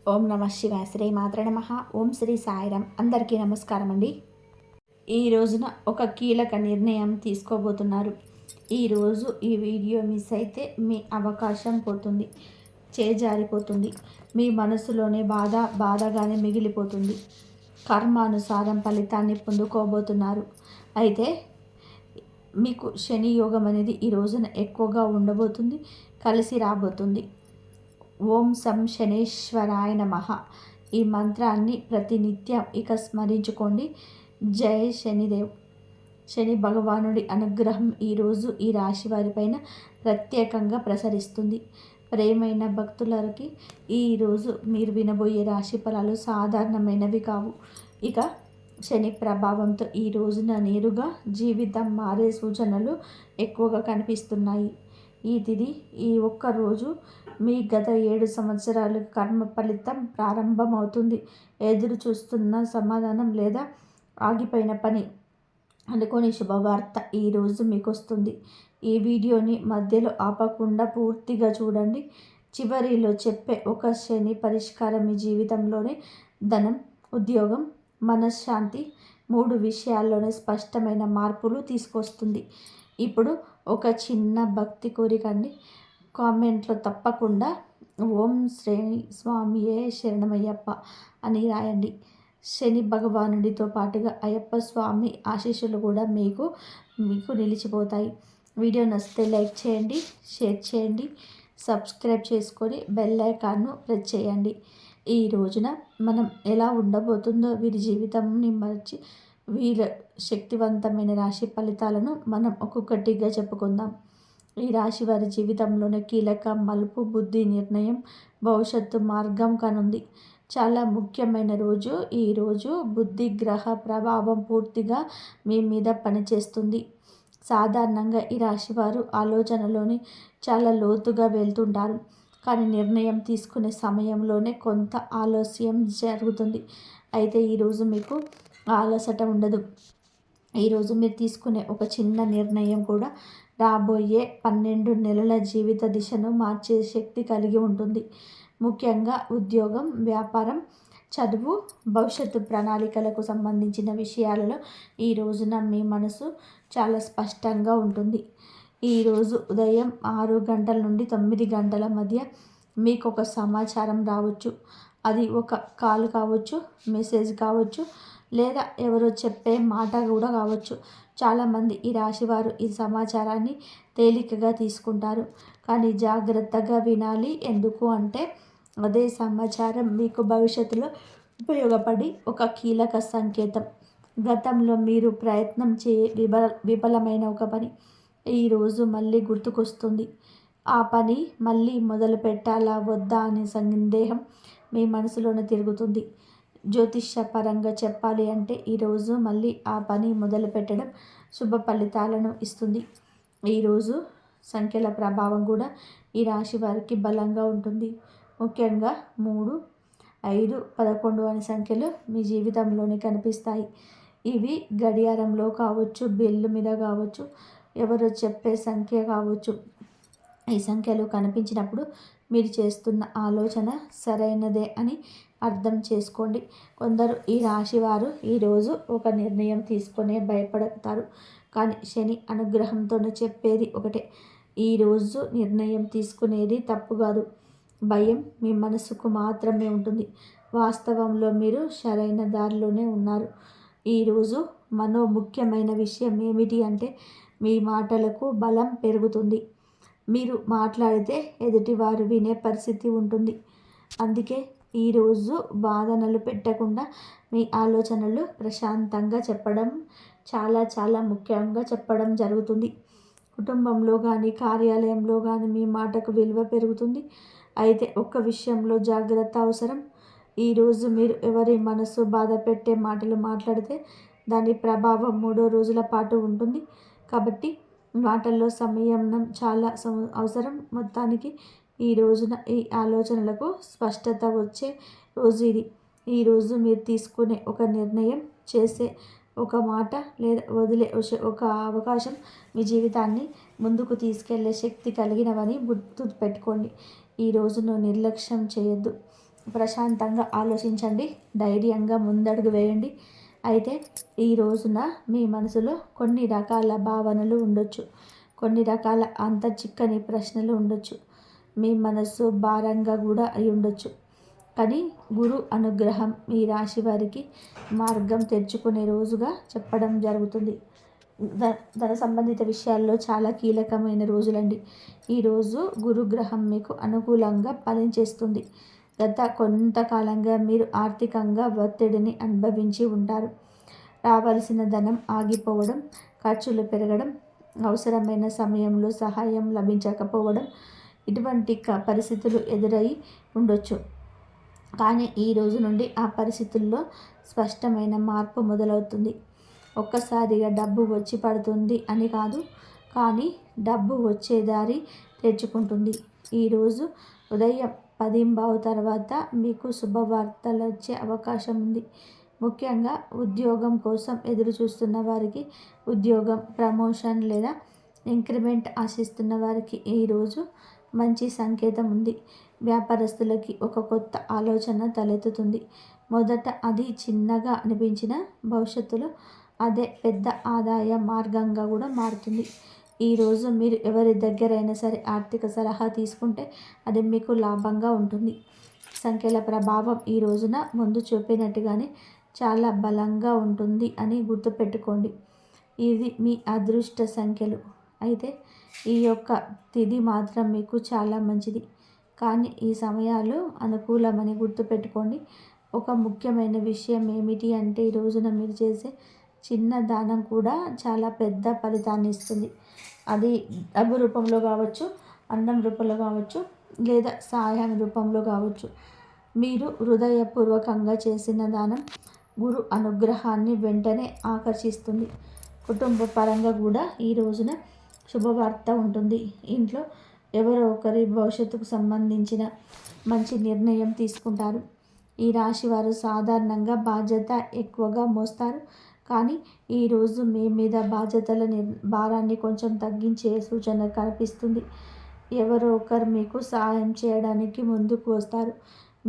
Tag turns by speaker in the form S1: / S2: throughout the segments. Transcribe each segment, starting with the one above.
S1: ఓం నమ శివాయ. శ్రీ మాత్ర నమః. ఓం శ్రీ సాయిరామ్. అందరికీ నమస్కారం అండి. ఈ రోజున ఒక కీలక నిర్ణయం తీసుకోబోతున్నారు. ఈరోజు ఈ వీడియో మిస్ అయితే మీ అవకాశం పోతుంది, చేజారిపోతుంది. మీ మనసులోనే బాధగానే మిగిలిపోతుంది. కర్మానుసారం ఫలితాన్ని పొందుకోబోతున్నారు. అయితే మీకు శని యోగం అనేది ఈ రోజున ఎక్కువగా ఉండబోతుంది, కలిసి రాబోతుంది. ఓం సం శనేశ్వరాయ నమః. ఈ మంత్రాన్ని ప్రతినిత్యం ఇక స్మరించుకోండి. జై శనిదేవ్. శని భగవానుడి అనుగ్రహం ఈరోజు ఈ రాశి వారిపైన ప్రత్యేకంగా ప్రసరిస్తుంది. ప్రేమైన భక్తులకి ఈరోజు మీరు వినబోయే రాశి ఫలాలు సాధారణమైనవి కావు. ఇక శని ప్రభావంతో ఈ రోజున నేరుగా జీవితం మారే సూచనలు ఎక్కువగా కనిపిస్తున్నాయి. ఈ తిథి ఈ ఒక్కరోజు మీ గత 7 సంవత్సరాల కర్మ ఫలితం ప్రారంభమవుతుంది. ఎదురు చూస్తున్న సమాధానం లేదా ఆగిపోయిన పని అనుకోని శుభవార్త ఈరోజు మీకు వస్తుంది. ఈ వీడియోని మధ్యలో ఆపకుండా పూర్తిగా చూడండి. చివరిలో చెప్పే ఒక శని పరిష్కారం మీ జీవితంలోనే ధనం, ఉద్యోగం, మనశ్శాంతి 3 విషయాల్లోనే స్పష్టమైన మార్పులు తీసుకొస్తుంది. ఇప్పుడు ఒక చిన్న భక్తి కోరికండి. కామెంట్లో తప్పకుండా ఓం శ్రీ స్వామియే శరణమయ్యప్ప అని రాయండి. శని భగవానుడితో పాటుగా అయ్యప్ప స్వామి ఆశీస్సులు కూడా మీకు నిలిచిపోతాయి. వీడియో నచ్చితే లైక్ చేయండి, షేర్ చేయండి, సబ్స్క్రైబ్ చేసుకొని బెల్ ఐకాన్ను ప్రెస్ చేయండి. ఈ రోజున మనం ఎలా ఉండబోతుందో వీరి జీవితంని మర్చి వీళ్ళ శక్తివంతమైన రాశి ఫలితాలను మనం ఒక్కొక్కటిగా చెప్పుకుందాం. ఈ రాశి వారి జీవితంలోనే కీలక మలుపు, బుద్ధి నిర్ణయం, భవిష్యత్తు మార్గం కానుంది. చాలా ముఖ్యమైన రోజు ఈరోజు. బుద్ధి గ్రహ ప్రభావం పూర్తిగా మీ మీద పనిచేస్తుంది. సాధారణంగా ఈ రాశివారు ఆలోచనలోని చాలా లోతుగా వెళ్తుంటారు. కానీ నిర్ణయం తీసుకునే సమయంలోనే కొంత ఆలస్యం జరుగుతుంది. అయితే ఈరోజు మీకు అలసట ఉండదు. ఈరోజు మీరు తీసుకునే ఒక చిన్న నిర్ణయం కూడా రాబోయే 12 నెలల జీవిత దిశను మార్చే శక్తి కలిగి ఉంటుంది. ముఖ్యంగా ఉద్యోగం, వ్యాపారం, చదువు, భవిష్యత్తు ప్రణాళికలకు సంబంధించిన విషయాలలో ఈ రోజున మీ మనసు చాలా స్పష్టంగా ఉంటుంది. ఈరోజు ఉదయం 6 గంటల నుండి 9 గంటల మధ్య మీకు ఒక సమాచారం రావచ్చు. అది ఒక కాల్ కావచ్చు, మెసేజ్ కావచ్చు, లేదా ఎవరో చెప్పే మాట కూడా కావచ్చు. చాలామంది ఈ రాశివారు ఈ సమాచారాన్ని తేలికగా తీసుకుంటారు. కానీ జాగ్రత్తగా వినాలి. ఎందుకు అంటే అదే సమాచారం మీకు భవిష్యత్తులో ఉపయోగపడి ఒక కీలక సంకేతం. గతంలో మీరు ప్రయత్నం విఫలమైన ఒక పని ఈరోజు మళ్ళీ గుర్తుకొస్తుంది. ఆ పని మళ్ళీ మొదలు పెట్టాలా వద్దా అనే సందేహం మీ మనసులోనే తిరుగుతుంది. జ్యోతిష్య పరంగా చెప్పాలి అంటే ఈరోజు మళ్ళీ ఆ పని మొదలు పెట్టడం శుభ ఫలితాలను ఇస్తుంది. ఈరోజు సంఖ్యల ప్రభావం కూడా ఈ రాశి వారికి బలంగా ఉంటుంది. ముఖ్యంగా 3, 5, 11 అనే సంఖ్యలు మీ జీవితంలోనే కనిపిస్తాయి. ఇవి గడియారంలో కావచ్చు, బెల్లు మీద కావచ్చు, ఎవరో చెప్పే సంఖ్య కావచ్చు. ఈ సంఖ్యలు కనిపించినప్పుడు మీరు చేస్తున్న ఆలోచన సరైనదే అని అర్థం చేసుకోండి. కొందరు ఈ రాశివారు ఈరోజు ఒక నిర్ణయం తీసుకునే భయపడతారు. కానీ శని అనుగ్రహంతోనే చెప్పేది ఒకటే. ఈరోజు నిర్ణయం తీసుకునేది తప్పు కాదు, భయం మీ మనసుకు మాత్రమే ఉంటుంది. వాస్తవంలో మీరు సరైన దారిలోనే ఉన్నారు. ఈరోజు ముఖ్యమైన విషయం ఏమిటి అంటే మీ మాటలకు బలం పెరుగుతుంది. మీరు మాట్లాడితే ఎదుటివారు వినే పరిస్థితి ఉంటుంది. అందుకే ఈరోజు వాదనలు పెట్టకుండా మీ ఆలోచనలు ప్రశాంతంగా చెప్పడం చాలా ముఖ్యంగా చెప్పడం జరుగుతుంది. కుటుంబంలో కానీ, కార్యాలయంలో కానీ మీ మాటకు విలువ పెరుగుతుంది. అయితే ఒక్క విషయంలో జాగ్రత్త అవసరం. ఈరోజు మీరు ఎవరి మనసు బాధ పెట్టే మాటలు మాట్లాడితే దాని ప్రభావం 3 రోజుల పాటు ఉంటుంది. కాబట్టి మాటల్లో సంయమనం చాలా అవసరం. మొత్తానికి ఈ రోజున ఈ ఆలోచనలకు స్పష్టత వచ్చే రోజు ఇది. ఈరోజు మీరు తీసుకునే ఒక నిర్ణయం, చేసే ఒక మాట లేదా వదిలే ఒక అవకాశం మీ జీవితాన్ని ముందుకు తీసుకెళ్లే శక్తి కలిగినవని గుర్తు పెట్టుకోండి. ఈ రోజును నిర్లక్ష్యం చేయొద్దు. ప్రశాంతంగా ఆలోచించండి, ధైర్యంగా ముందడుగు వేయండి. అయితే ఈ రోజున మీ మనసులో కొన్ని రకాల భావనలు ఉండొచ్చు, కొన్ని రకాల అంత చిక్కని ప్రశ్నలు ఉండొచ్చు, మీ మనస్సు భారంగా కూడా అయి ఉండొచ్చు. కానీ గురు అనుగ్రహం ఈ రాశి వారికి మార్గం తెరుచుకునే రోజుగా చెప్పడం జరుగుతుంది. ధన సంబంధిత విషయాల్లో చాలా కీలకమైన రోజులండి. ఈరోజు గురుగ్రహం మీకు అనుకూలంగా పనిచేస్తుంది. గత కొంతకాలంగా మీరు ఆర్థికంగా ఒత్తిడిని అనుభవించి ఉంటారు. రావాల్సిన ధనం ఆగిపోవడం, ఖర్చులు పెరగడం, అవసరమైన సమయంలో సహాయం లభించకపోవడం, ఇటువంటి పరిస్థితులు ఎదురై ఉండొచ్చు. కానీ ఈ రోజు నుండి ఆ పరిస్థితుల్లో స్పష్టమైన మార్పు మొదలవుతుంది. ఒక్కసారిగా డబ్బు వచ్చి పడుతుంది అని కాదు, కానీ డబ్బు వచ్చే దారి తెరుచుకుంటుంది. ఈరోజు ఉదయం 10:15 తర్వాత మీకు శుభవార్తలు వచ్చే అవకాశం ఉంది. ముఖ్యంగా ఉద్యోగం కోసం ఎదురు చూస్తున్న వారికి ఉద్యోగం, ప్రమోషన్ లేదా ఇంక్రిమెంట్ ఆశిస్తున్న వారికి ఈరోజు మంచి సంకేతం ఉంది. వ్యాపారస్తులకి ఒక కొత్త ఆలోచన తలెత్తుతుంది. మొదట అది చిన్నగా అనిపించిన భవిష్యత్తులో అదే పెద్ద ఆదాయ మార్గంగా కూడా మారుతుంది. ఈరోజు మీరు ఎవరి దగ్గరైనా సరే ఆర్థిక సలహా తీసుకుంటే అది మీకు లాభంగా ఉంటుంది. సంఖ్యల ప్రభావం ఈ రోజున ముందు చూపినట్టుగానే చాలా బలంగా ఉంటుంది అని గుర్తుపెట్టుకోండి. ఇది మీ అదృష్ట సంఖ్యలు. అయితే ఈ యొక్క తిథి మాత్రం మీకు చాలా మంచిది. కానీ ఈ సమయాలు అనుకూలమని గుర్తుపెట్టుకోండి. ఒక ముఖ్యమైన విషయం ఏమిటి అంటే ఈ రోజున మీరు చేసే చిన్న దానం కూడా చాలా పెద్ద ఫలితాన్ని ఇస్తుంది. అది డబ్బు రూపంలో కావచ్చు, అన్నం రూపంలో కావచ్చు, లేదా సహాయం రూపంలో కావచ్చు. మీరు హృదయపూర్వకంగా చేసిన దానం గురు అనుగ్రహాన్ని వెంటనే ఆకర్షిస్తుంది. కుటుంబ పరంగా కూడా ఈ రోజున శుభవార్త ఉంటుంది. ఇంట్లో ఎవరో ఒకరి భవిష్యత్తుకు సంబంధించిన మంచి నిర్ణయం తీసుకుంటారు. ఈ రాశి వారు సాధారణంగా బాధ్యత ఎక్కువగా మోస్తారు. కానీ ఈరోజు మీ మీద బాధ్యతల భారాన్ని కొంచెం తగ్గించే సూచన కనిపిస్తుంది. ఎవరో ఒకరు మీకు సహాయం చేయడానికి ముందుకు వస్తారు.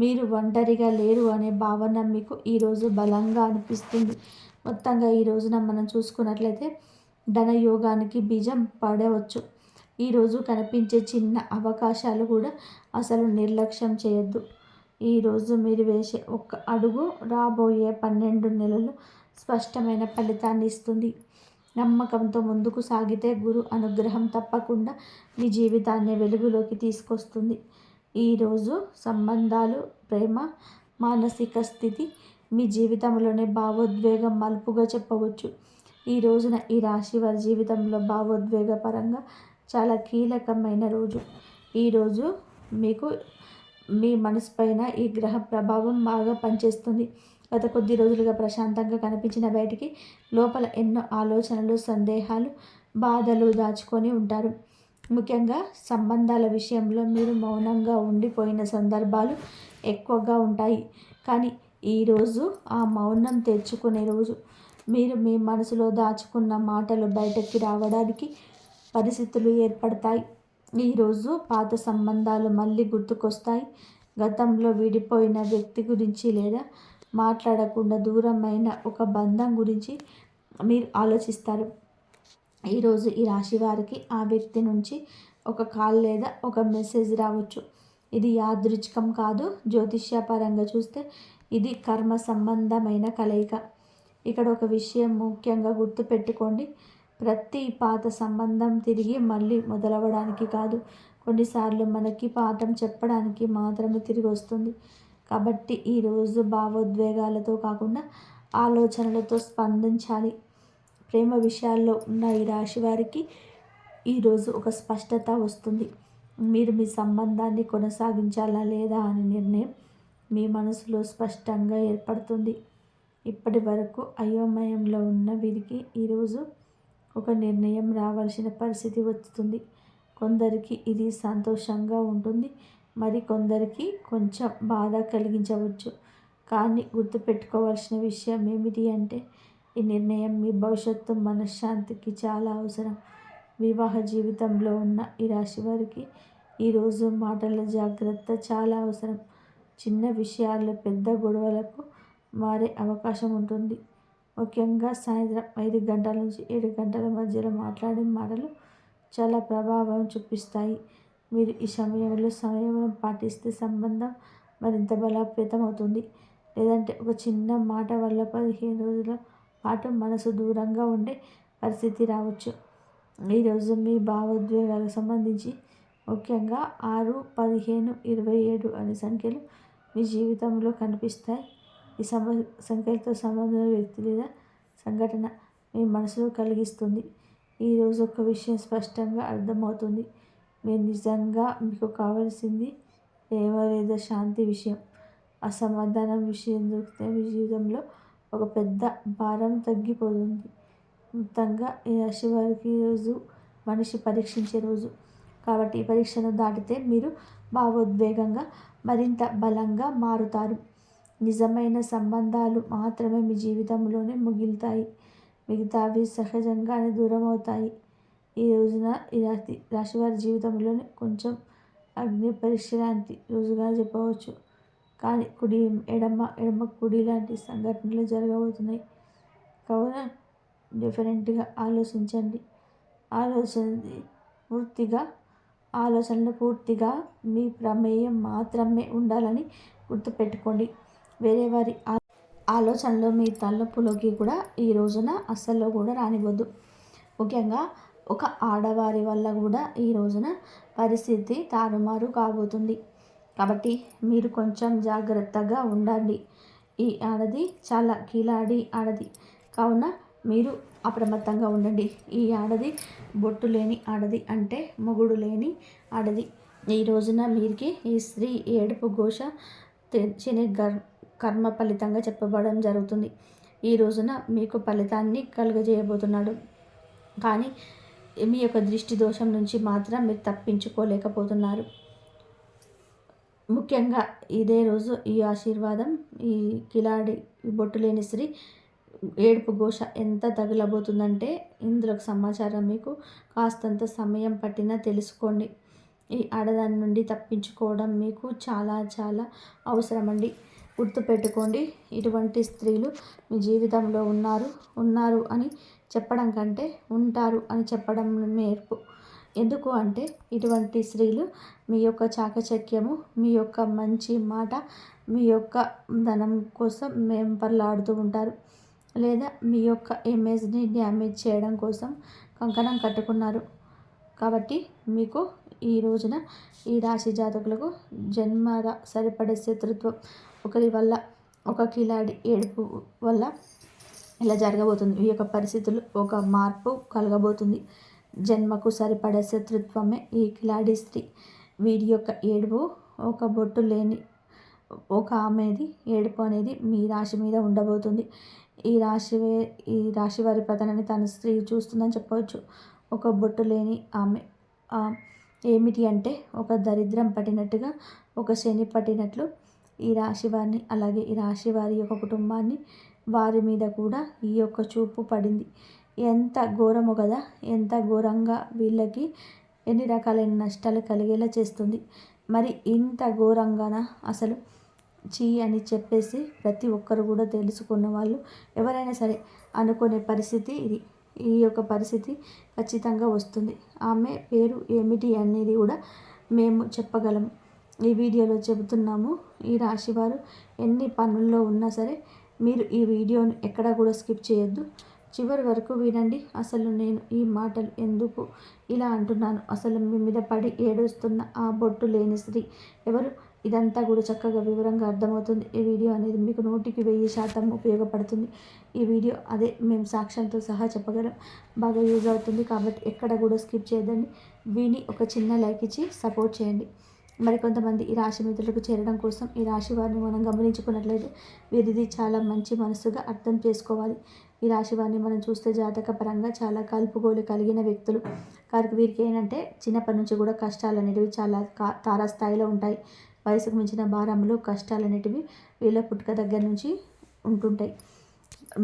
S1: మీరు ఒంటరిగా లేరు అనే భావన మీకు ఈరోజు బలంగా అనిపిస్తుంది. మొత్తంగా ఈ రోజున మనం చూసుకున్నట్లయితే ధనయోగానికి బీజం పడవచ్చు. ఈరోజు కనిపించే చిన్న అవకాశాలు కూడా అసలు నిర్లక్ష్యం చేయొద్దు. ఈరోజు మీరు వేసే ఒక్క అడుగు రాబోయే 12 నెలలు స్పష్టమైన ఫలితాన్ని ఇస్తుంది. నమ్మకంతో ముందుకు సాగితే గురు అనుగ్రహం తప్పకుండా మీ జీవితాన్ని వెలుగులోకి తీసుకొస్తుంది. ఈరోజు సంబంధాలు, ప్రేమ, మానసిక స్థితి మీ జీవితంలోనే భావోద్వేగం మలుపుగా చెప్పవచ్చు. ఈ రోజున ఈ రాశి వారి జీవితంలో భావోద్వేగ పరంగా చాలా కీలకమైన రోజు. ఈరోజు మీకు మీ మనసు పైన ఈ గ్రహ ప్రభావం బాగా పనిచేస్తుంది. గత కొద్ది రోజులుగా ప్రశాంతంగా కనిపించిన బయటికి లోపల ఎన్నో ఆలోచనలు, సందేహాలు, బాధలు దాచుకొని ఉంటారు. ముఖ్యంగా సంబంధాల విషయంలో మీరు మౌనంగా ఉండిపోయిన సందర్భాలు ఎక్కువగా ఉంటాయి. కానీ ఈరోజు ఆ మౌనం తెరుచుకునే రోజు. మీరు మీ మనసులో దాచుకున్న మాటలు బయటకి రావడానికి పరిస్థితులు ఏర్పడతాయి. ఈరోజు పాత సంబంధాలు మళ్ళీ గుర్తుకొస్తాయి. గతంలో విడిపోయిన వ్యక్తి గురించి లేదా మాట్లాడకుండా దూరమైన ఒక బంధం గురించి మీరు ఆలోచిస్తారు. ఈరోజు ఈ రాశి వారికి ఆ వ్యక్తి నుంచి ఒక కాల్ లేదా ఒక మెసేజ్ రావచ్చు. ఇది యాదృచ్ఛికం కాదు. జ్యోతిష్యపరంగా చూస్తే ఇది కర్మ సంబంధమైన కలయిక. ఇక్కడ ఒక విషయం ముఖ్యంగా గుర్తుపెట్టుకోండి. ప్రతి పాత సంబంధం తిరిగి మళ్ళీ మొదలవడానికి కాదు, కొన్నిసార్లు మనకి పాఠం చెప్పడానికి మాత్రమే తిరిగి వస్తుంది. కాబట్టి ఈరోజు భావోద్వేగాలతో కాకుండా ఆలోచనలతో స్పందించాలి. ప్రేమ విషయాల్లో ఉన్న ఈ రాశి వారికి ఈరోజు ఒక స్పష్టత వస్తుంది. మీరు మీ సంబంధాన్ని కొనసాగించాలా లేదా అనే నిర్ణయం మీ మనసులో స్పష్టంగా ఏర్పడుతుంది. ఇప్పటి వరకు అయోమయంలో ఉన్న వీరికి ఈరోజు ఒక నిర్ణయం రావాల్సిన పరిస్థితి వస్తుంది. కొందరికి ఇది సంతోషంగా ఉంటుంది, మరి కొందరికి కొంచెం బాధ కలిగించవచ్చు. కానీ గుర్తుపెట్టుకోవాల్సిన విషయం ఏమిటి అంటే ఈ నిర్ణయం మీ భవిష్యత్తు మనశ్శాంతికి చాలా అవసరం. వివాహ జీవితంలో ఉన్న ఈ రాశి వారికి ఈరోజు మాటల జాగ్రత్త చాలా అవసరం. చిన్న విషయాల్లో పెద్ద గొడవలకు మారే అవకాశం ఉంటుంది. ముఖ్యంగా సాయంత్రం 5 గంటల నుంచి 7 గంటల మధ్యలో మాట్లాడే మాటలు చాలా ప్రభావం చూపిస్తాయి. మీరు ఈ సమయంలో సంయమనం పాటిస్తే సంబంధం మరింత బలోపేతం అవుతుంది. లేదంటే ఒక చిన్న మాట వల్ల 15 రోజుల పాటు మనసు దూరంగా ఉండే పరిస్థితి రావచ్చు. ఈరోజు మీ భావోద్వేగాలకు సంబంధించి ముఖ్యంగా 6, 15, 27 అనే సంఖ్యలు మీ జీవితంలో కనిపిస్తాయి. ఈ సంఖ్యలతో సంబంధం వ్యక్తి లేదా సంఘటన మీ మనసులో కలిగిస్తుంది. ఈరోజు ఒక విషయం స్పష్టంగా అర్థమవుతుంది. మీరు నిజంగా మీకు కావాల్సింది ప్రేమ లేదా శాంతి విషయం. అసమాధానం విషయం దొరికితే మీ జీవితంలో ఒక పెద్ద భారం తగ్గిపోతుంది. మొత్తంగా ఈ రాశి వారికి ఈరోజు మనిషి పరీక్షించే రోజు. కాబట్టి ఈ పరీక్షను దాటితే మీరు భావోద్వేగంగా మరింత బలంగా మారుతారు. నిజమైన సంబంధాలు మాత్రమే మీ జీవితంలోనే మిగులుతాయి. మిగతావి సహజంగానే దూరం అవుతాయి. ఈ రోజున ఈ రాశివారి జీవితంలోనే కొంచెం అగ్ని పరీక్ష లాంటి రోజుగా చెప్పవచ్చు. కానీ ఎడమ కుడి లాంటి సంఘటనలు జరగబోతున్నాయి. కావున డిఫరెంట్గా ఆలోచించండి. ఆలోచనలు పూర్తిగా మీ ప్రమేయం మాత్రమే ఉండాలని గుర్తుపెట్టుకోండి. వేరే వారి ఆలోచనలు మీ తలపులోకి కూడా ఈ రోజున అస్సలు కూడా రానివ్వద్దు. ముఖ్యంగా ఒక ఆడవారి వల్ల కూడా ఈ రోజున పరిస్థితి తారుమారు కాబోతుంది. కాబట్టి మీరు కొంచెం జాగ్రత్తగా ఉండండి. ఈ ఆడది చాలా కిలాడి ఆడది కావున మీరు అప్రమత్తంగా ఉండండి. ఈ ఆడది బొట్టు లేని ఆడది అంటే మొగుడు లేని ఆడది. ఈ రోజున మీరికి ఈ స్త్రీ ఏడుపు ఘోష శని కర్మ ఫలితంగా చెప్పబడడం జరుగుతుంది. ఈ రోజున మీకు ఫలితాన్ని కలుగజేయబోతున్నాడు. కానీ మీ యొక్క దృష్టి దోషం నుంచి మాత్రం మీరు తప్పించుకోలేకపోతున్నారు. ముఖ్యంగా ఇదే రోజు ఈ ఆశీర్వాదం ఈ కిలాడి బొట్టు లేని స్త్రీ ఏడుపు ఘోష ఎంత తగలబోతుందంటే ఇందులో సమాచారం మీకు కాస్తంత సమయం పట్టినా తెలుసుకోండి. ఈ ఆడదాని నుండి తప్పించుకోవడం మీకు చాలా చాలా అవసరమండి. గుర్తుపెట్టుకోండి, ఇటువంటి స్త్రీలు మీ జీవితంలో ఉన్నారు అని చెప్పడం కంటే ఉంటారు అని చెప్పడం నేర్పు. ఎందుకు అంటే ఇటువంటి స్త్రీలు మీ యొక్క చాకచక్యము, మీ యొక్క మంచి మాట, మీ యొక్క ధనం కోసం వెంపర్లాడుతూ ఉంటారు. లేదా మీ యొక్క ఇమేజ్ని డ్యామేజ్ చేయడం కోసం కంకణం కట్టుకున్నారు. కాబట్టి మీకు ఈ రోజున ఈ రాశి జాతకులకు జన్మద సరిపడే శత్రుత్వం ఒకరి వల్ల, ఒక కిలాడి ఏడుపు వల్ల ఇలా జరగబోతుంది. ఈ యొక్క పరిస్థితులు ఒక మార్పు కలగబోతుంది. జన్మకు సరిపడే శత్రుత్వమే ఈ కిలాడి స్త్రీ. వీరి యొక్క ఏడుపు ఒక బొట్టు లేని ఒక ఆమెది ఏడుపు అనేది మీ రాశి మీద ఉండబోతుంది. ఈ రాశి వారి పతనాన్ని తన స్త్రీ చూస్తుందని చెప్పవచ్చు. ఒక బొట్టు లేని ఆమె ఏమిటి అంటే ఒక దరిద్రం పట్టినట్టుగా, ఒక శని పట్టినట్లు ఈ రాశి వారిని, అలాగే ఈ రాశి వారి యొక్క కుటుంబాన్ని, వారి మీద కూడా ఈ యొక్క చూపు పడింది. ఎంత ఘోరమో కదా, ఎంత ఘోరంగా వీళ్ళకి ఎన్ని రకాలైన నష్టాలు కలిగేలా చేస్తుంది. మరి ఇంత ఘోరంగానా అసలు చీ అని చెప్పేసి ప్రతి ఒక్కరు కూడా తెలుసుకున్న వాళ్ళు ఎవరైనా సరే అనుకునే పరిస్థితి ఇది. ఈ యొక్క పరిస్థితి ఖచ్చితంగా వస్తుంది. ఆమె పేరు ఏమిటి అనేది కూడా మేము చెప్పగలము. ఈ వీడియోలో చెబుతున్నాము. ఈ రాశివారు ఎన్ని పనుల్లో ఉన్నా సరే మీరు ఈ వీడియోను ఎక్కడా కూడా స్కిప్ చేయొద్దు. చివరి వరకు వినండి. అసలు నేను ఈ మాటలు ఎందుకు ఇలా అంటున్నాను, అసలు మీ మీద పడి ఏడుస్తున్న ఆ బొట్టు లేని స్త్రీ ఎవరు, ఇదంతా కూడా చక్కగా వివరంగా అర్థమవుతుంది. ఈ వీడియో అనేది మీకు 100% ఉపయోగపడుతుంది. ఈ వీడియో అదే మేము సాక్ష్యంతో సహా చెప్పగలం, బాగా యూజ్ అవుతుంది. కాబట్టి ఎక్కడ కూడా స్కిప్ చేయదండి. విని ఒక చిన్న లైక్ ఇచ్చి సపోర్ట్ చేయండి. మరికొంతమంది ఈ రాశి మిత్రులకు చేరడం కోసం ఈ రాశి వారిని మనం గమనించుకున్నట్లయితే వీరిది చాలా మంచి మనసుగా అర్థం చేసుకోవాలి. ఈ రాశి వారిని మనం చూస్తే జాతక పరంగా చాలా కలుపుగోలు కలిగిన వ్యక్తులు. వీరికి ఏంటంటే చిన్నప్పటి నుంచి కూడా కష్టాలు అనేటివి చాలా తారాస్థాయిలో ఉంటాయి. వయసుకు మించిన భారములు, కష్టాలు అనేటివి వీళ్ళ పుట్టుక దగ్గర నుంచి ఉంటుంటాయి.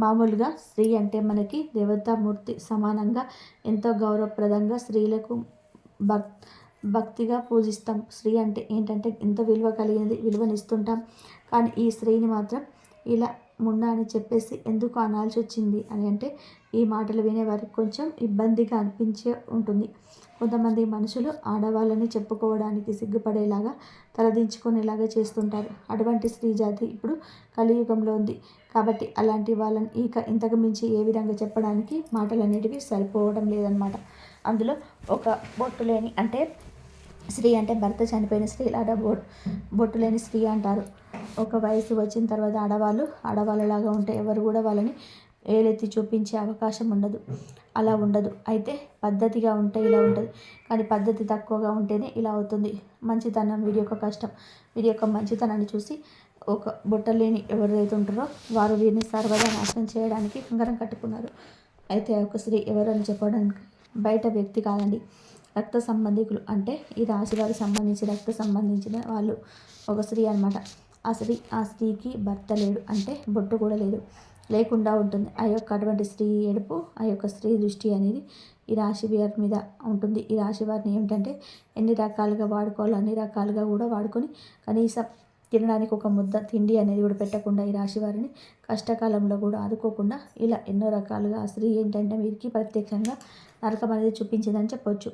S1: మామూలుగా స్త్రీ అంటే మనకి దేవతామూర్తి సమానంగా ఎంతో గౌరవప్రదంగా స్త్రీలకు భక్తిగా పూజిస్తాం. స్త్రీ అంటే ఏంటంటే ఎంతో విలువ కలిగినది, విలువనిస్తుంటాం. కానీ ఈ స్త్రీని మాత్రం ఇలా ముండా అని చెప్పేసి ఎందుకు అనాల్సి వచ్చింది అని అంటే ఈ మాటలు వినేవారికి కొంచెం ఇబ్బందిగా అనిపించే ఉంటుంది. కొంతమంది మనుషులు ఆడవాళ్ళని చెప్పుకోవడానికి సిగ్గుపడేలాగా తలదించుకునేలాగా చేస్తుంటారు. అటువంటి స్త్రీ జాతి ఇప్పుడు కలియుగంలో ఉంది. కాబట్టి అలాంటి వాళ్ళని ఇంతకు మించి ఏ విధంగా చెప్పడానికి మాటలన్నిటికీ సరిపోవడం లేదనమాట. అందులో ఒక బొట్టు లేని అంటే స్త్రీ అంటే భర్త చనిపోయిన స్త్రీలాగా బొట్టు లేని స్త్రీ అంటారు. ఒక వయసు వచ్చిన తర్వాత ఆడవాళ్ళలాగా ఉంటే ఎవరు కూడా వాళ్ళని ఏలెత్తి చూపించే అవకాశం ఉండదు. అలా ఉండదు. అయితే పద్ధతిగా ఉంటే ఇలా ఉంటుంది. కానీ పద్ధతి తక్కువగా ఉంటేనే ఇలా అవుతుంది. మంచితనం వీరి యొక్క కష్టం, వీరి యొక్క మంచితనాన్ని చూసి ఒక బుట్టలేని ఎవరైతే ఉంటారో వారు వీరిని సర్వదా నాశనం చేయడానికి కంకణం కట్టుకున్నారు. అయితే ఒక స్త్రీ ఎవరు అని చెప్పడానికి బయట వ్యక్తి కాదండి, రక్త సంబంధికులు. అంటే ఈ రాశి వారికి సంబంధించి రక్త సంబంధించిన వాళ్ళు ఒక స్త్రీ అనమాట. ఆ స్త్రీకి భర్త లేడు, అంటే బొట్టు కూడా లేదు, లేకుండా ఉంటుంది. ఆ యొక్క అటువంటి స్త్రీ ఏడుపు, ఆ యొక్క స్త్రీ దృష్టి అనేది ఈ రాశి వారి మీద ఉంటుంది. ఈ రాశి వారిని ఏమిటంటే ఎన్ని రకాలుగా వాడుకోవాలో అన్ని రకాలుగా కూడా వాడుకొని కనీసం తినడానికి ఒక ముద్ద తిండి అనేది కూడా పెట్టకుండా ఈ రాశి వారిని కష్టకాలంలో కూడా ఆదుకోకుండా ఇలా ఎన్నో రకాలుగా ఆ స్త్రీ ఏంటంటే వీరికి ప్రత్యక్షంగా నరకం అనేది చూపించిందని చెప్పొచ్చు.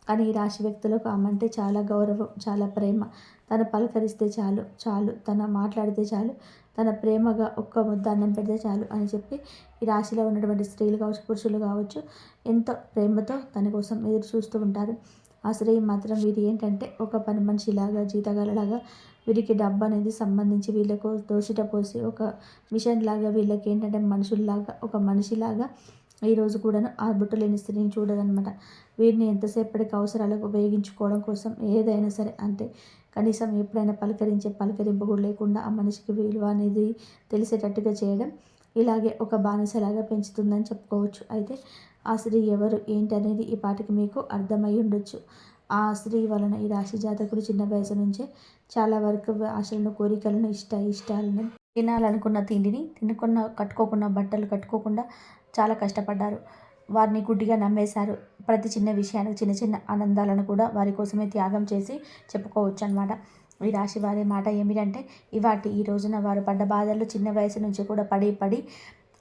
S1: కానీ ఈ రాశి వ్యక్తులకు ఆమె అంటే చాలా గౌరవం, చాలా ప్రేమ. తను పలకరిస్తే చాలు, తను మాట్లాడితే చాలు, తన ప్రేమగా ఒక్క ముద్ద అన్నం పెడితే చాలు అని చెప్పి ఈ రాశిలో ఉన్నటువంటి స్త్రీలు కావచ్చు, పురుషులు కావచ్చు ఎంతో ప్రేమతో తన కోసం ఎదురు చూస్తూ ఉంటారు. ఆ స్త్రీ మాత్రం వీరి ఏంటంటే ఒక పని మనిషిలాగా, జీతగాలలాగా వీరికి డబ్బు అనేది సంబంధించి వీళ్ళకు దోసిట పోసి ఒక మిషన్ లాగా వీళ్ళకి ఏంటంటే మనుషుల్లాగా, ఒక మనిషిలాగా ఈరోజు కూడాను ఆ బుట్టలేని స్త్రీని చూడదనమాట. వీరిని ఎంతసేపటికి అవసరాలకు ఉపయోగించుకోవడం కోసం ఏదైనా సరే అంతే. కనీసం ఎప్పుడైనా పలకరింపు కూడా లేకుండా ఆ మనిషికి విలువ అనేది తెలిసేటట్టుగా చేయడం ఇలాగే ఒక బానిసలాగా పెంచుతుందని చెప్పుకోవచ్చు. అయితే ఆ స్త్రీ ఎవరు ఏంటి అనేది ఈ పాటికి మీకు అర్థమై ఉండొచ్చు. ఆ స్త్రీ వలన ఈ రాశి జాతకులు చిన్న వయసు నుంచే చాలా వరకు ఆశలను, కోరికలను, ఇష్టాలను, తినాలనుకున్న తిండిని కట్టుకోకున్న బట్టలు కట్టుకోకుండా చాలా కష్టపడ్డారు. వారిని గుడ్డిగా నమ్మేశారు. ప్రతి చిన్న విషయానికి చిన్న చిన్న ఆనందాలను కూడా వారి కోసమే త్యాగం చేసి చెప్పుకోవచ్చు అనమాట. ఈ రాశి వారి మాట ఏమిటంటే ఈ రోజున వారు పడ్డ బాధలు చిన్న వయసు నుంచి కూడా పడి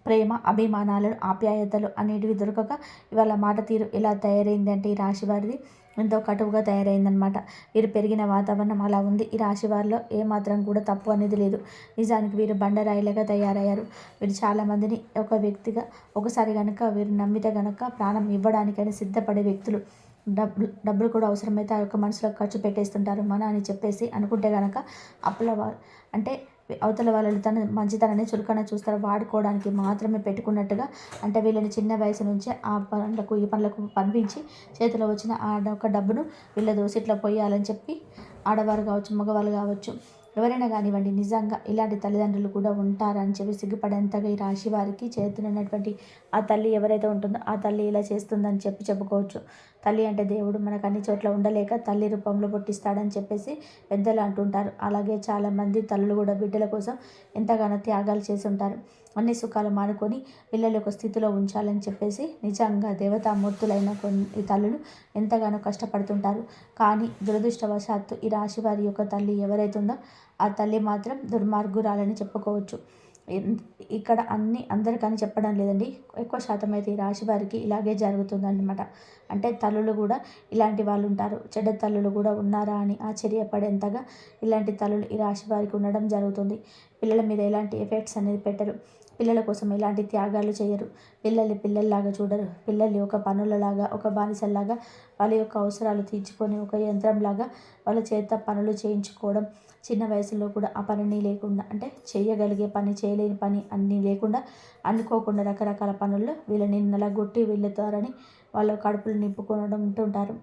S1: ప్రేమ, అభిమానాలు, ఆప్యాయతలు అనేటివి దొరకక ఇవాళ మాట తీరు ఎలా తయారైంది అంటే ఈ రాశి వారిది ఎంతో కటువుగా తయారైందనమాట. వీరు పెరిగిన వాతావరణం అలా ఉంది. ఈ రాశి వారిలో ఏమాత్రం కూడా తప్పు అనేది లేదు. నిజానికి వీరు బండరాయిలుగా తయారయ్యారు. వీరు చాలామందిని ఒక వ్యక్తిగా ఒకసారి కనుక వీరు నమ్మితే కనుక ప్రాణం ఇవ్వడానికైనా సిద్ధపడే వ్యక్తులు. డబ్బులు కూడా అవసరమైతే ఆ యొక్క మనసులో ఖర్చు పెట్టేస్తుంటారు అని చెప్పేసి అనుకుంటే కనుక అంటే అవతల వాళ్ళు తన మంచితనాన్ని చులకన చూస్తారు. వాడుకోవడానికి మాత్రమే పెట్టుకున్నట్టుగా, అంటే వీళ్ళని చిన్న వయసు నుంచే ఆ పనులకు ఈ పనులకు పంపించి చేతిలో వచ్చిన ఆ ఒక డబ్బును వీళ్ళ దోసిట్లో పోయాలని చెప్పి ఆడవారు కావచ్చు, మగవాళ్ళు కావచ్చు, ఎవరైనా కానివ్వండి, నిజంగా ఇలాంటి తల్లిదండ్రులు కూడా ఉంటారని చెప్పి సిగ్గుపడేంతగా ఈ రాశి వారికి చేతున్నటువంటి ఆ తల్లి ఎవరైతే ఉంటుందో ఆ తల్లి ఇలా చేస్తుందని చెప్పుకోవచ్చు. తల్లి అంటే దేవుడు, మనకు అన్ని చోట్ల ఉండలేక తల్లి రూపంలో పుట్టిస్తాడని చెప్పేసి పెద్దలు అంటుంటారు. అలాగే చాలామంది తల్లులు కూడా బిడ్డల కోసం ఎంతగానో త్యాగాలు చేసి ఉంటారు. అన్ని సుఖాలు మానుకొని పిల్లలు ఒక స్థితిలో ఉంచాలని చెప్పేసి నిజంగా దేవతామూర్తులైన కొన్ని తల్లులు ఎంతగానో కష్టపడుతుంటారు. కానీ దురదృష్టవశాత్తు ఈ రాశి వారి యొక్క తల్లి ఎవరైతే ఉందో ఆ తల్లి మాత్రం దుర్మార్గురాలని చెప్పుకోవచ్చు. ఇక్కడ అందరికని చెప్పడం లేదండి, ఎక్కువ శాతం అయితే ఈ రాశి వారికి ఇలాగే జరుగుతుందన్నమాట. అంటే తల్లులు కూడా ఇలాంటి వాళ్ళు ఉంటారు. చెడ్డ తల్లులు కూడా ఉన్నారా అని ఆశ్చర్యపడేంతగా ఇలాంటి తల్లులు ఈ రాశి వారికి ఉండడం జరుగుతుంది. పిల్లల మీద ఎలాంటి ఎఫెక్ట్స్ అనేది పెట్టరు. పిల్లల కోసం ఎలాంటి త్యాగాలు చేయరు. పిల్లల్లాగా చూడరు. పిల్లల్ని ఒక పనులలాగా, ఒక బానిసల్లాగా వాళ్ళ యొక్క అవసరాలు తీర్చుకొని ఒక యంత్రంలాగా వాళ్ళ చేత పనులు చేయించుకోవడం, చిన్న వయసులో కూడా ఆ పనిని లేకుండా, అంటే చేయగలిగే పని, చేయలేని పని అన్నీ లేకుండా అనుకోకుండా రకరకాల పనుల్లో వీళ్ళని నలగొట్టి వెళ్తారని వాళ్ళ కడుపులు నింపుకోవడం ఉంటుంటారు.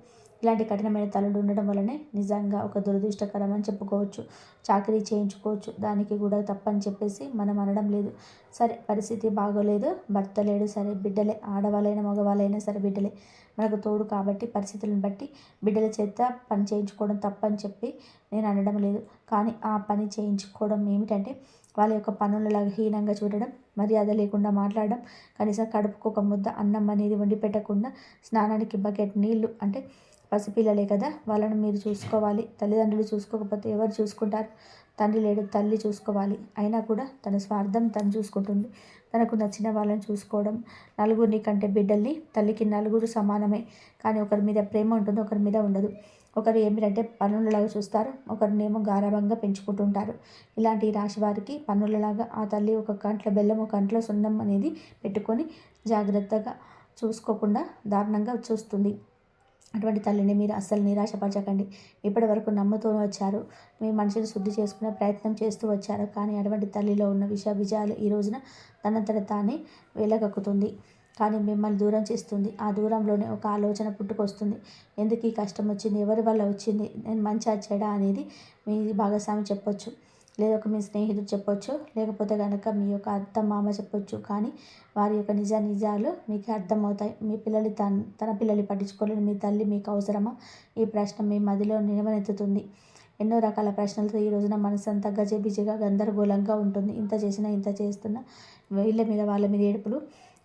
S1: ఇలాంటి కఠినమైన తల్లులు ఉండడం వల్లనే నిజంగా ఒక దురదృష్టకరం అని చెప్పుకోవచ్చు. చాకరీ చేయించుకోవచ్చు, దానికి కూడా తప్పని చెప్పేసి మనం అనడం లేదు. సరే, పరిస్థితి బాగోలేదు, భర్త లేడు, సరే బిడ్డలే, ఆడవాళ్ళైనా మగవాళ్ళైనా సరే బిడ్డలే మనకు తోడు. కాబట్టి పరిస్థితులను బట్టి బిడ్డల చేత పని చేయించుకోవడం తప్పని చెప్పి నేను అనడం లేదు. కానీ ఆ పని చేయించుకోవడం ఏమిటంటే వాళ్ళ యొక్క పనులలాగా హీనంగా చూడడం, మర్యాద లేకుండా మాట్లాడడం, కనీసం కడుపుకు ఒక ముద్ద అన్నం అనేది వండి పెట్టకుండా, స్నానానికి బకెట్ నీళ్లు, అంటే పసిపిల్లలే కదా, వాళ్ళని మీరు చూసుకోవాలి. తల్లిదండ్రులు చూసుకోకపోతే ఎవరు చూసుకుంటారు? తండ్రి లేడు, తల్లి చూసుకోవాలి. అయినా కూడా తన స్వార్థం తను చూసుకుంటుంది. తనకు నచ్చిన వాళ్ళని చూసుకోవడం. నలుగురిని కంటే బిడ్డల్ని, తల్లికి నలుగురు సమానమే. కానీ ఒకరి మీద ప్రేమ ఉంటుంది, ఒకరి మీద ఉండదు. ఒకరు ఏమిటంటే పన్నులలాగా చూస్తారు, ఒకరినేమో గారాబంగా పెంచుకుంటుంటారు. ఇలాంటి రాశి వారికి పన్నులలాగా ఆ తల్లి ఒక కంట్లో బెల్లం, ఒక కంట్లో సున్నం అనేది పెట్టుకొని జాగ్రత్తగా చూసుకోకుండా దారుణంగా చూస్తుంది. అటువంటి తల్లిని మీరు అస్సలు నిరాశపరచకండి. ఇప్పటి వరకు నమ్ముతూ వచ్చారు, మీ మనసుని శుద్ధి చేసుకునే ప్రయత్నం చేస్తూ వచ్చారు. కానీ అటువంటి తల్లిలో ఉన్న విజయాలు ఈ రోజున తనంతట తానే వెలగక్కుతుంది. కానీ మిమ్మల్ని దూరం చేస్తుంది. ఆ దూరంలోనే ఒక ఆలోచన పుట్టుకొస్తుంది. ఎందుకు ఈ కష్టం వచ్చింది, ఎవరి వల్ల వచ్చింది, నేను మంచి చెడా అనేది మీ భాగస్వామి చెప్పొచ్చు, లేదా ఒక మీ స్నేహితుడు చెప్పొచ్చు, లేకపోతే కనుక మీ యొక్క అత్త మామ చెప్పొచ్చు. కానీ వారి యొక్క నిజాలు మీకు అర్థమవుతాయి. మీ పిల్లలు తన పిల్లల్ని పట్టించుకోలేని మీ తల్లి మీకు అవసరమా? ఈ ప్రశ్న మీ మదిలో నిలవనెత్తుతుంది. ఎన్నో రకాల ప్రశ్నలతో ఈ రోజున మనసు అంతా గజిబిజిగా గందరగోళంగా ఉంటుంది. ఇంత చేసినా, ఇంత చేస్తున్నా, వీళ్ళ మీద వాళ్ళ మీద ఏడుపులు,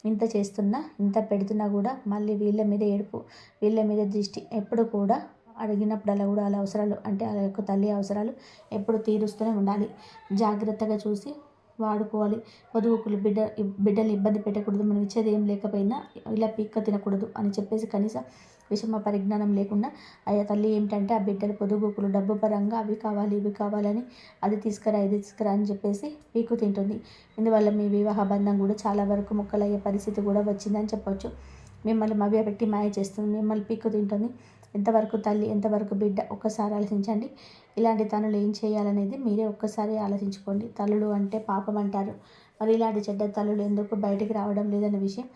S1: ఇంత చేస్తున్నా, ఇంత పెడుతున్నా కూడా మళ్ళీ వీళ్ళ మీద ఏడుపు, వీళ్ళ మీద దృష్టి. ఎప్పుడు కూడా అడిగినప్పుడల్లా కూడా వాళ్ళ అవసరాలు, అంటే వాళ్ళ యొక్క తల్లి అవసరాలు ఎప్పుడు తీరుస్తూనే ఉండాలి. జాగ్రత్తగా చూసి వాడుకోవాలి. పొదుగుకులు బిడ్డల్ని ఇబ్బంది పెట్టకూడదు. మనం ఇచ్చేది ఏం లేకపోయినా ఇలా పీక్క తినకూడదు అని చెప్పేసి కనీసం విషమ పరిజ్ఞానం లేకుండా అయ్యా తల్లి ఏమిటంటే ఆ బిడ్డలు పొదుగుకులు డబ్బు పరంగా అవి కావాలి, ఇవి కావాలని, అది తీసుకురా, ఇది తీసుకురా అని చెప్పేసి పీక్కు తింటుంది. ఇందువల్ల మీ వివాహ బంధం కూడా చాలా వరకు ముక్కలయ్యే పరిస్థితి కూడా వచ్చిందని చెప్పొచ్చు. మిమ్మల్ని మభ్యపెట్టి మాయ చేస్తుంది, మిమ్మల్ని పీక్కు తింటుంది. ఎంతవరకు తల్లి, ఎంతవరకు బిడ్డ, ఒక్కసారి ఆలోచించండి. ఇలాంటి తనులు ఏం చేయాలనేది మీరే ఒక్కసారి ఆలోచించుకోండి. తల్లులు అంటే పాపం అంటారు. మరి ఇలాంటి చెడ్డ తల్లులు ఎందుకు బయటికి రావడం లేదన్న విషయం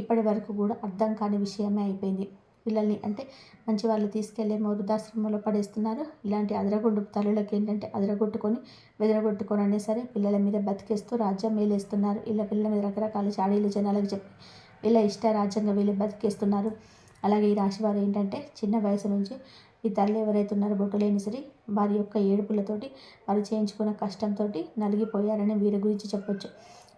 S1: ఇప్పటి వరకు కూడా అర్థం కాని విషయమే అయిపోయింది. పిల్లల్ని అంటే మంచి వాళ్ళు తీసుకెళ్ళే వృద్ధాశ్రమంలో పడేస్తున్నారు. ఇలాంటి అదరగొడ్డు తల్లులకి ఏంటంటే అదరగొట్టుకొని బెదరగొట్టుకొని అనే సరే పిల్లల మీద బతికేస్తూ రాజ్యం మేలేస్తున్నారు. ఇలా పిల్లల మీద రకరకాల చాడీలు జనాలకు చెప్పి వీళ్ళ ఇష్ట రాజ్యంగా వీళ్ళు బతికేస్తున్నారు. అలాగే ఈ రాశి వారు ఏంటంటే చిన్న వయసు నుంచి ఈ తల్లి ఎవరైతే ఉన్నారో బొట్టులేని సరి వారి యొక్క ఏడుపులతోటి, వారు చేయించుకున్న కష్టంతో నలిగిపోయారని వీరి గురించి చెప్పొచ్చు.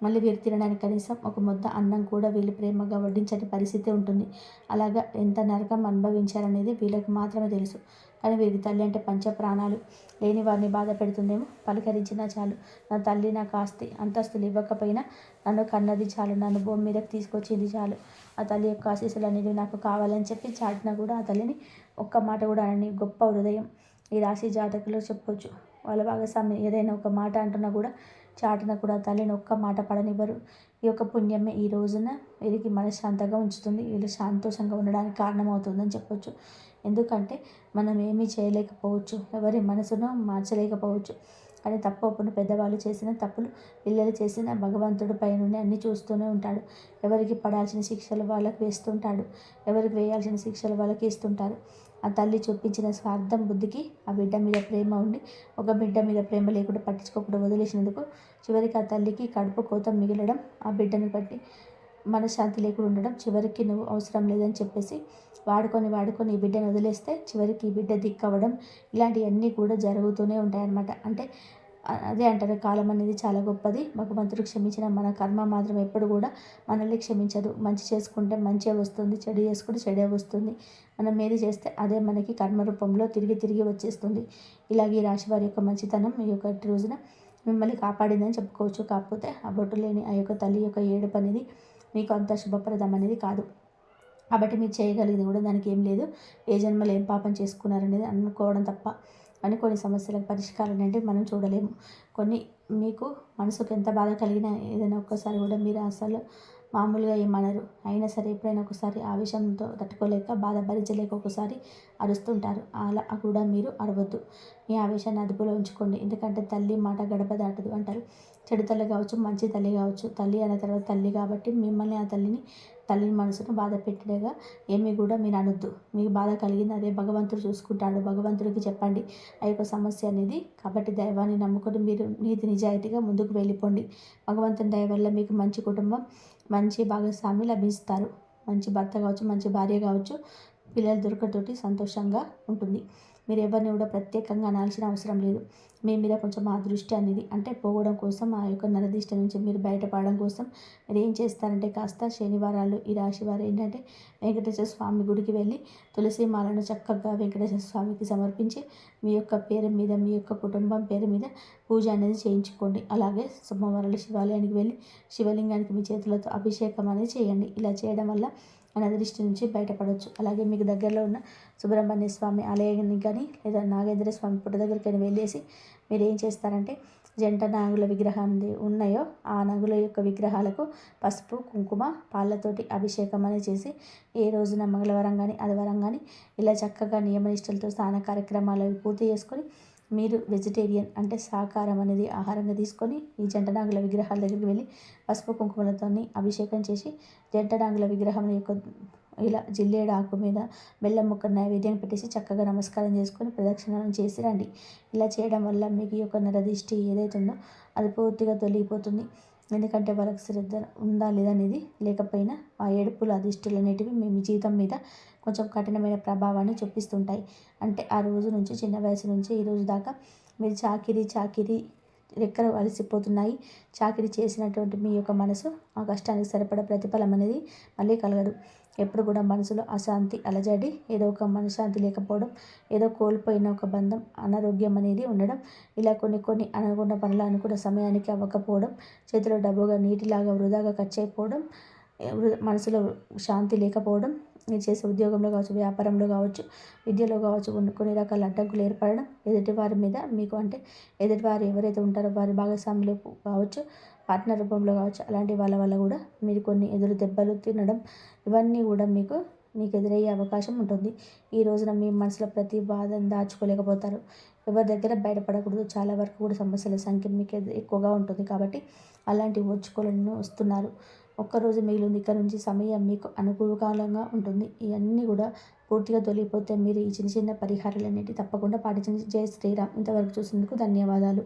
S1: మళ్ళీ వీరు తినడానికి కనీసం ఒక ముద్ద అన్నం కూడా వీళ్ళు ప్రేమగా వడ్డించని పరిస్థితి ఉంటుంది. అలాగా ఎంత నరకం అనుభవించారనేది వీళ్ళకి మాత్రమే తెలుసు. కానీ వీరి తల్లి అంటే పంచ ప్రాణాలు. లేని వారిని బాధ పెడుతుందేమో, పలకరించినా చాలు. నా తల్లి నాకు ఆస్తి అంతస్తులు ఇవ్వకపోయినా నన్ను కన్నది చాలు, నన్ను భూమి మీదకి తీసుకొచ్చింది చాలు, ఆ తల్లి యొక్క ఆశీస్సులు అనేవి నాకు కావాలని చెప్పి చాటినా కూడా ఆ తల్లిని ఒక్క మాట కూడా అనని గొప్ప హృదయం ఈ రాశి జాతకులు చెప్పొచ్చు. వాళ్ళ భాగస్వామి ఏదైనా ఒక మాట అంటున్నా కూడా చాటున కూడా తల్లిని ఒక్క మాట పడనివ్వరు. ఈ యొక్క పుణ్యమే ఈ రోజున వీరికి మనశ్శాంతంగా ఉంచుతుంది, వీళ్ళు సంతోషంగా ఉండడానికి కారణమవుతుందని చెప్పొచ్చు. ఎందుకంటే మనం ఏమీ చేయలేకపోవచ్చు, ఎవరి మనసును మార్చలేకపోవచ్చు. కానీ తప్పు ఒప్పును పెద్దవాళ్ళు చేసిన తప్పులు పిల్లలు చేసిన భగవంతుడి పైన అన్నీ చూస్తూనే ఉంటాడు. ఎవరికి పడాల్సిన శిక్షలు వాళ్ళకి వేస్తుంటాడు, ఎవరికి వేయాల్సిన శిక్షలు వాళ్ళకి ఇస్తుంటారు. ఆ తల్లి చూపించిన స్వార్థం బుద్ధికి ఆ బిడ్డ మీద ప్రేమ ఉండి, ఒక బిడ్డ మీద ప్రేమ లేకుండా పట్టించుకోకుండా వదిలేసినందుకు చివరికి ఆ తల్లికి కడుపు కోత మిగలడం, ఆ బిడ్డని బట్టి మనశ్శాంతి లేకుండా ఉండడం, చివరికి నువ్వు అవసరం లేదని చెప్పేసి వాడుకొని ఈ బిడ్డను వదిలేస్తే చివరికి ఈ బిడ్డ దిక్కవడం, ఇలాంటివన్నీ కూడా జరుగుతూనే ఉంటాయన్నమాట. అంటే అదే అంటారు, కాలం అనేది చాలా గొప్పది. భగవంతుడు క్షమించిన మన కర్మ మాత్రం ఎప్పుడు కూడా మనల్ని క్షమించదు. మంచి చేసుకుంటే మంచే వస్తుంది, చెడు చేసుకుంటే చెడే వస్తుంది. మనం ఏది చేస్తే అదే మనకి కర్మ రూపంలో తిరిగి వచ్చేస్తుంది. ఇలాగే ఈ రాశి వారి యొక్క మంచితనం ఈ యొక్క రోజున మిమ్మల్ని కాపాడిందని చెప్పుకోవచ్చు. కాకపోతే ఆ బొట్టు లేని ఆ యొక్క తల్లి యొక్క ఏడుపు అనేది మీకు అంత శుభప్రదం అనేది కాదు. కాబట్టి మీరు చేయగలిగింది కూడా దానికి ఏం లేదు, ఏ జన్మలో ఏం పాపం చేసుకున్నారనేది అనుకోవడం తప్ప. అని కొన్ని సమస్యలకు పరిష్కారం అంటే మనం చూడలేము. కొన్ని మీకు మనసుకు ఎంత బాధ కలిగినా ఏదైనా ఒక్కసారి కూడా మీరు అసలు మామూలుగా ఏమనరు. అయినా సరే ఎప్పుడైనా ఒకసారి ఆవేశంతో తట్టుకోలేక బాధ భరించలేక ఒకసారి అరుస్తుంటారు. అలా కూడా మీరు అరవద్దు. మీ ఆవేశాన్ని అదుపులో ఉంచుకోండి. ఎందుకంటే తల్లి మాట గడప దాటదు అంటారు. చెడు తల్లి కావచ్చు, మంచి తల్లి కావచ్చు, తల్లి అనే తర్వాత తల్లి కాబట్టి మిమ్మల్ని ఆ తల్లి మనసును బాధ పెట్టేగా ఏమీ కూడా మీరు అనొద్దు. మీకు బాధ కలిగింది అదే భగవంతుడు చూసుకుంటాడు. భగవంతుడికి చెప్పండి ఆ యొక్క సమస్య అనేది. కాబట్టి దైవాన్ని నమ్ముకొని మీరు నీతి నిజాయితీగా ముందుకు వెళ్ళిపోండి. భగవంతుని దయ వల్ల మీకు మంచి కుటుంబం, మంచి భాగస్వామి లభిస్తారు. మంచి భర్త కావచ్చు, మంచి భార్య కావచ్చు, పిల్లలు దొరకతోటి సంతోషంగా ఉంటుంది. మీరు ఎవరిని కూడా ప్రత్యేకంగా అనాల్సిన అవసరం లేదు. మీ మీద కొంచెం ఆ దృష్టి అనేది అంటే పోవడం కోసం, ఆ యొక్క నరదిష్టి నుంచి మీరు బయటపడడం కోసం మీరు ఏం చేస్తారంటే కాస్త శనివారాలు ఈ రాశి వారు ఏంటంటే వెంకటేశ్వర స్వామి గుడికి వెళ్ళి తులసి మాలను చక్కగా వెంకటేశ్వర స్వామికి సమర్పించి మీ యొక్క పేరు మీద, మీ యొక్క కుటుంబం పేరు మీద పూజ అనేది చేయించుకోండి. అలాగే సోమవారాలు శివాలయానికి వెళ్ళి శివలింగానికి మీ చేతులతో అభిషేకం అనేది చేయండి. ఇలా చేయడం వల్ల నరదృష్టి నుంచి బయటపడవచ్చు. అలాగే మీకు దగ్గరలో ఉన్న సుబ్రహ్మణ్య స్వామి ఆలయానికి కానీ లేదా నాగేంద్ర స్వామి పుట్ట దగ్గరికి వెళ్ళేసి మీరు ఏం చేస్తారంటే జంట నాగుల విగ్రహం ఉన్నాయో ఆ నాగుల యొక్క విగ్రహాలకు పసుపు కుంకుమ పాలతోటి అభిషేకం అనేది చేసి ఏ రోజున మంగళవారం కానీ ఆదివారం కానీ ఇలా చక్కగా నియమనిష్టలతో స్నాన కార్యక్రమాలు పూర్తి చేసుకొని మీరు వెజిటేరియన్ అంటే శాకాహారం అనేది ఆహారంగా తీసుకొని ఈ జంట నాగుల విగ్రహాల దగ్గరికి వెళ్ళి పసుపు కుంకుమలతో అభిషేకం చేసి జంట నాగుల విగ్రహం యొక్క ఇలా జిల్లేడు ఆకు మీద బెల్లం ముక్క నైవేద్యం పెట్టేసి చక్కగా నమస్కారం చేసుకొని ప్రదక్షిణం చేసి రండి. ఇలా చేయడం వల్ల మీకు ఈ యొక్క నరదిష్టి ఏదైతే ఉందో అది పూర్తిగా తొలగిపోతుంది. ఎందుకంటే వాళ్ళకి శ్రద్ధ ఉందా లేదా అనేది లేకపోయినా ఆ ఏడుపులు ఆ దిష్టిలు అనేటివి మీ జీవితం మీద కొంచెం కఠినమైన ప్రభావాన్ని చూపిస్తుంటాయి. అంటే ఆ రోజు నుంచి చిన్న వయసు నుంచి ఈ రోజు దాకా మీరు చాకిరీ రెక్కలు అలసిపోతున్నాయి. చాకిరీ చేసినటువంటి మీ యొక్క మనసు ఆ కష్టానికి సరిపడ ప్రతిఫలం అనేది మళ్ళీ కలగదు. ఎప్పుడు కూడా మనసులో అశాంతి అలజడి, ఏదో ఒక మనశ్శాంతి లేకపోవడం, ఏదో కోల్పోయిన ఒక బంధం, అనారోగ్యం అనేది ఉండడం, ఇలా కొన్ని అనుకున్న పనులు అనుకున్న సమయానికి అవ్వకపోవడం, చేతిలో డబ్బుగా నీటిలాగా వృధాగా ఖర్చు అయిపోవడం, మనసులో శాంతి లేకపోవడం, మీరు చేసే ఉద్యోగంలో కావచ్చు, వ్యాపారంలో కావచ్చు, విద్యలో కావచ్చు కొన్ని రకాల అడ్డంకులు ఏర్పడడం, ఎదుటివారి మీద మీకు అంటే ఎదుటివారు ఎవరైతే ఉంటారో వారి భాగస్వాములు కావచ్చు, పార్ట్నర్ రూపంలో కావచ్చు, అలాంటి వాళ్ళ వల్ల కూడా మీరు కొన్ని ఎదురు దెబ్బలు తినడం ఇవన్నీ కూడా మీకు ఎదురయ్యే అవకాశం ఉంటుంది. ఈ రోజున మీ మనసులో ప్రతి బాధను దాచుకోలేకపోతారు. ఎవరి దగ్గర బయటపడకూడదు. చాలా వరకు కూడా సమస్యల సంఖ్య మీకు ఎక్కువగా ఉంటుంది కాబట్టి అలాంటివి ఓర్చుకోలేని వస్తున్నారు. ఒక్కరోజు మిగిలింది. ఇక్కడ నుంచి సమయం మీకు అనుకూలంగా ఉంటుంది. ఇవన్నీ కూడా పూర్తిగా తొలగిపోతే మీరు ఈ చిన్న చిన్న పరిహారాలన్నిటి తప్పకుండా పాటించండి. జై శ్రీరామ్. ఇంతవరకు చూసినందుకు ధన్యవాదాలు.